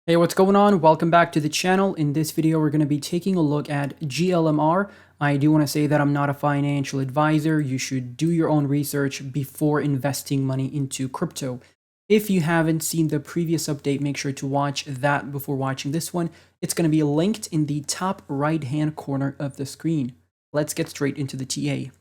Hey, what's going on? Welcome back to the channel. In this video, we're going to be taking a look at Glmr. I do want to say that I'm not a financial advisor. You should do your own research before investing money into crypto. If you haven't seen the previous update, make sure to watch that before watching this one. It's going to be linked in the top right-hand corner of the screen. Let's get straight into the TA.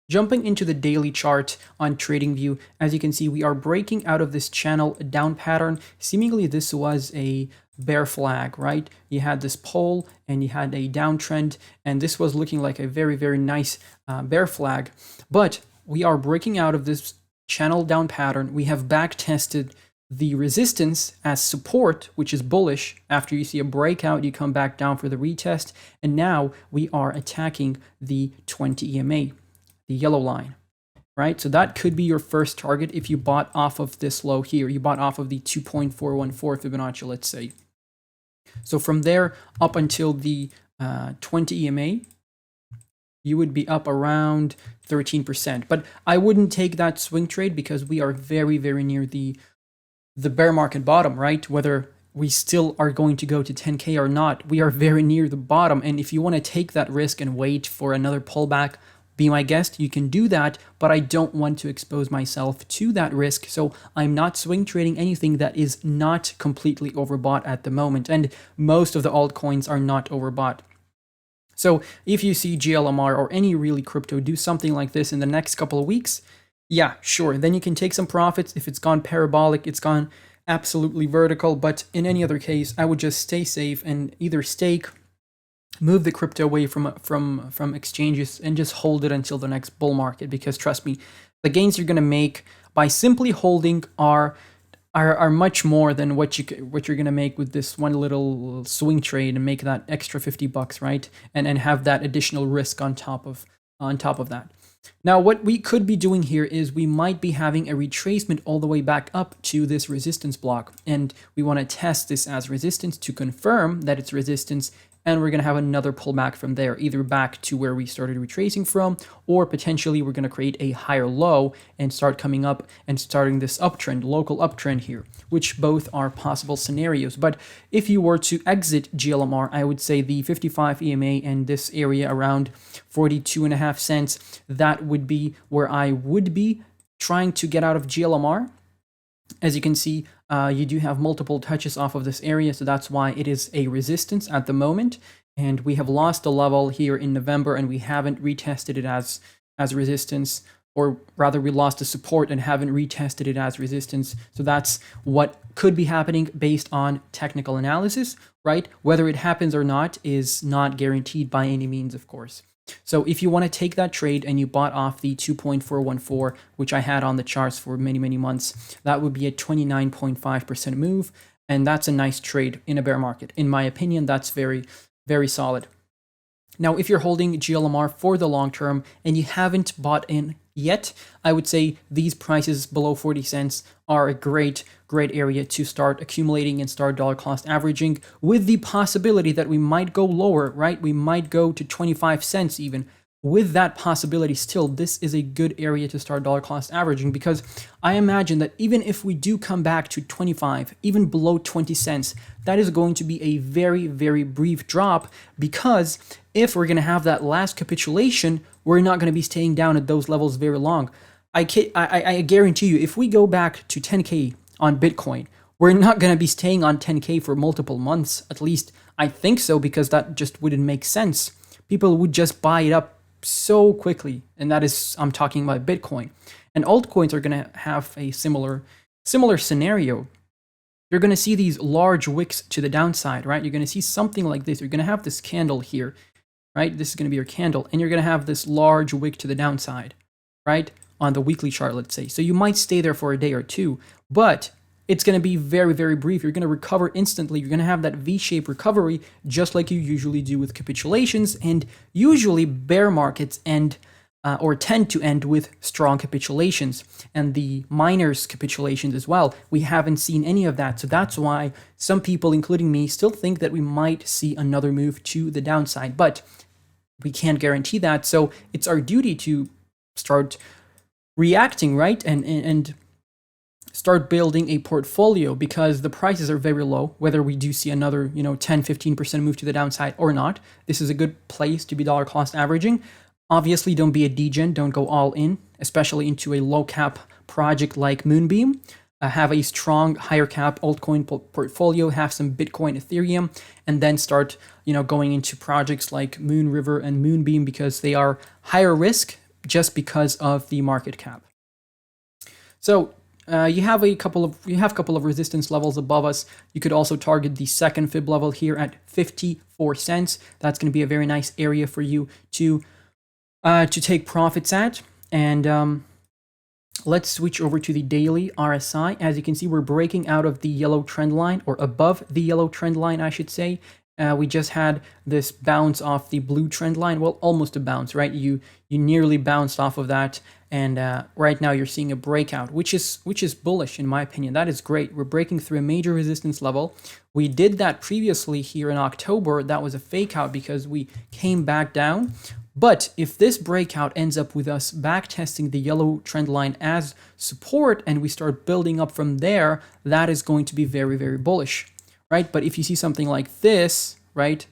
Jumping into the daily chart on TradingView, as you can see, we are breaking out of this channel down pattern. Seemingly, this was a bear flag, right? You had this pole and you had a downtrend, and this was looking like a very, very nice bear flag. But we are breaking out of this channel down pattern. We have back tested the resistance as support, which is bullish. After you see a breakout, you come back down for the retest, and now we are attacking the 20 EMA. The yellow line, right? So that could be your first target if you bought off of this low here. You bought off of the 2.414 Fibonacci, let's say. So from there up until the 20 EMA, you would be up around 13%. But I wouldn't take that swing trade because we are very, very near the bear market bottom, right? Whether we still are going to go to 10K or not, we are very near the bottom. And if you want to take that risk and wait for another pullback, be my guest, you can do that, but I don't want to expose myself to that risk, so I'm not swing trading anything that is not completely overbought at the moment, and most of the altcoins are not overbought. So if you see Glmr or any really crypto do something like this in the next couple of weeks, yeah, sure, then you can take some profits. If it's gone parabolic, it's gone absolutely vertical, but in any other case, I would just stay safe and either stake, move the crypto away from exchanges and just hold it until the next bull market, because trust me, the gains you're going to make by simply holding are much more than what you're going to make with this one little swing trade and make that extra $50, right? And have that additional risk on top of that. Now, what we could be doing here is we might be having a retracement all the way back up to this resistance block, and we want to test this as resistance to confirm that it's resistance. And we're going to have another pullback from there, either back to where we started retracing from, or potentially we're going to create a higher low and start coming up and starting this uptrend, local uptrend here, which both are possible scenarios. But if you were to exit Glmr, I would say the 55 EMA and this area around 42.5 cents, that would be where I would be trying to get out of Glmr. As you can see, you do have multiple touches off of this area, so that's why it is a resistance at the moment. And we have lost a level here in November, and we haven't retested it as resistance, or rather we lost a support and haven't retested it as resistance. So that's what could be happening based on technical analysis, right? Whether it happens or not is not guaranteed by any means, of course. So if you want to take that trade and you bought off the 2.414, which I had on the charts for many, many months, that would be a 29.5% move. And that's a nice trade in a bear market. In my opinion, that's very, very solid. Now, if you're holding Glmr for the long term and you haven't bought in yet, I would say these prices below 40 cents are a great area to start accumulating and start dollar cost averaging, with the possibility that we might go lower, right? We might go to 25 cents even. With that possibility still, this is a good area to start dollar cost averaging, because I imagine that even if we do come back to 25, even below 20 cents, that is going to be a very, very brief drop, because if we're going to have that last capitulation, we're not going to be staying down at those levels very long. I guarantee you, if we go back to 10K on Bitcoin, we're not going to be staying on 10K for multiple months. At least I think so, because that just wouldn't make sense. People would just buy it up so quickly, and that is, I'm talking about Bitcoin. And altcoins are going to have a similar scenario. You're going to see these large wicks to the downside, right? You're going to see something like this. You're going to have this candle here, right? This is going to be your candle, and you're going to have this large wick to the downside, right? On the weekly chart, let's say. So you might stay there for a day or two, but it's going to be very, very brief. You're going to recover instantly. You're going to have that V-shaped recovery, just like you usually do with capitulations. And usually bear markets end or tend to end with strong capitulations, and the miners capitulations as well. We haven't seen any of that. So that's why some people, including me, still think that we might see another move to the downside, but we can't guarantee that. So it's our duty to start reacting, right? And start building a portfolio because the prices are very low, whether we do see another, 10-15% move to the downside or not. This is a good place to be dollar cost averaging. Obviously, don't be a degen, don't go all in, especially into a low cap project like Moonbeam. Have a strong higher cap altcoin portfolio, have some Bitcoin, Ethereum, and then start, going into projects like Moonriver and Moonbeam because they are higher risk just because of the market cap. So you have a couple of resistance levels above us. You could also target the second fib level here at 54 cents. That's going to be a very nice area for you to take profits at. And let's switch over to the daily RSI. As you can see, we're breaking out of the yellow trend line, or above the yellow trend line, I should say. We just had this bounce off the blue trend line. Well, almost a bounce, right? You nearly bounced off of that, and right now you're seeing a breakout, which is bullish in my opinion. That is great. We're breaking through a major resistance level. We did that previously here in October. That was a fake out because we came back down. But if this breakout ends up with us back testing the yellow trend line as support and we start building up from there, that is going to be very, very bullish, right? But if you see something like this, right,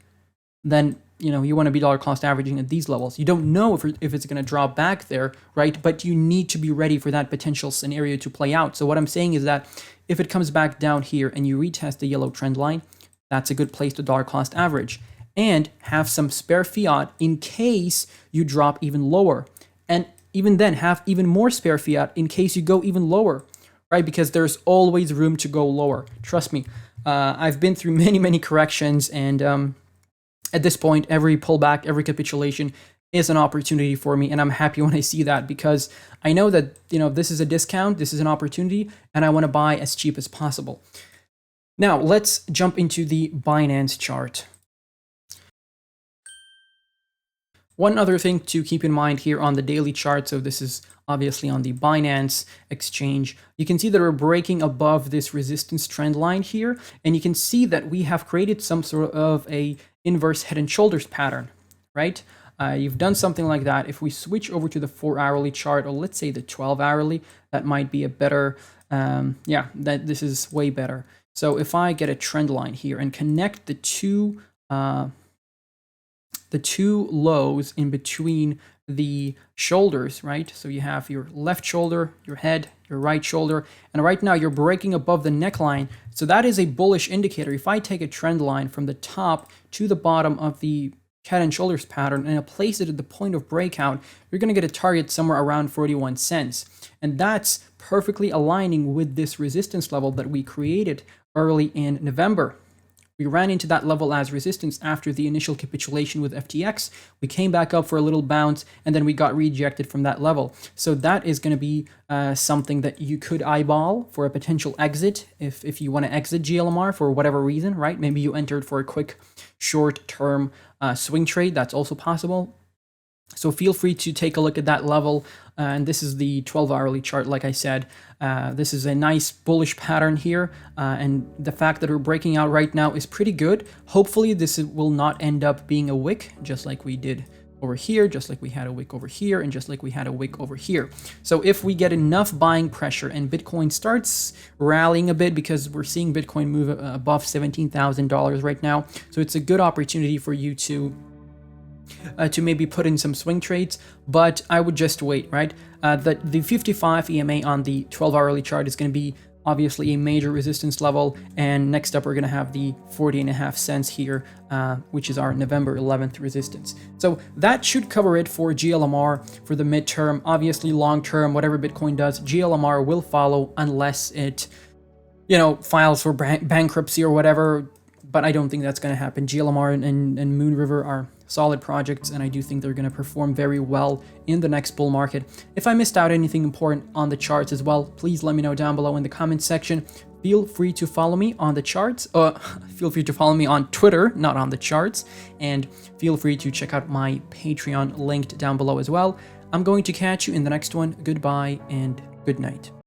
then you want to be dollar cost averaging at these levels. You don't know if it's going to drop back there, right? But you need to be ready for that potential scenario to play out. So what I'm saying is that if it comes back down here and you retest the yellow trend line, that's a good place to dollar cost average. And have some spare fiat in case you drop even lower. And even then, have even more spare fiat in case you go even lower, right? Because there's always room to go lower. Trust me, I've been through many, many corrections, and at this point, every pullback, every capitulation is an opportunity for me, and I'm happy when I see that because I know that this is a discount, this is an opportunity, and I want to buy as cheap as possible. Now, let's jump into the Binance chart. One other thing to keep in mind here on the daily chart, so this is obviously on the Binance exchange, you can see that we're breaking above this resistance trend line here, and you can see that we have created some sort of a inverse head and shoulders pattern, right? You've done something like that. If we switch over to the 4-hourly chart, or let's say the 12-hourly, that might be a better, this is way better. So if I get a trend line here and connect the two lows in between the shoulders, right? So you have your left shoulder, your head, your right shoulder, and right now you're breaking above the neckline. So that is a bullish indicator. If I take a trend line from the top to the bottom of the head and shoulders pattern and I place it at the point of breakout, you're going to get a target somewhere around 41 cents. And that's perfectly aligning with this resistance level that we created early in November. We ran into that level as resistance after the initial capitulation with FTX. We came back up for a little bounce, and then we got rejected from that level. So that is going to be something that you could eyeball for a potential exit if you want to exit GLMR for whatever reason, right? Maybe you entered for a quick short-term swing trade. That's also possible. So feel free to take a look at that level. And this is the 12-hourly chart, like I said. This is a nice bullish pattern here. And the fact that we're breaking out right now is pretty good. Hopefully, this will not end up being a wick, just like we did over here, just like we had a wick over here, and just like we had a wick over here. So if we get enough buying pressure and Bitcoin starts rallying a bit, because we're seeing Bitcoin move above $17,000 right now. So it's a good opportunity for you to maybe put in some swing trades, but I would just wait, right? The 55 EMA on the 12-hourly chart is going to be obviously a major resistance level, and next up we're going to have the 40.5 cents here, which is our November 11th resistance. So that should cover it for GLMR for the midterm. Obviously, long-term, whatever Bitcoin does, GLMR will follow unless it, files for bankruptcy or whatever. But I don't think that's going to happen. GLMR and Moonriver are solid projects, and I do think they're going to perform very well in the next bull market. If I missed out anything important on the charts as well, please let me know down below in the comments section. Feel free to follow me on the charts. Feel free to follow me on Twitter, not on the charts. And feel free to check out my Patreon linked down below as well. I'm going to catch you in the next one. Goodbye and good night.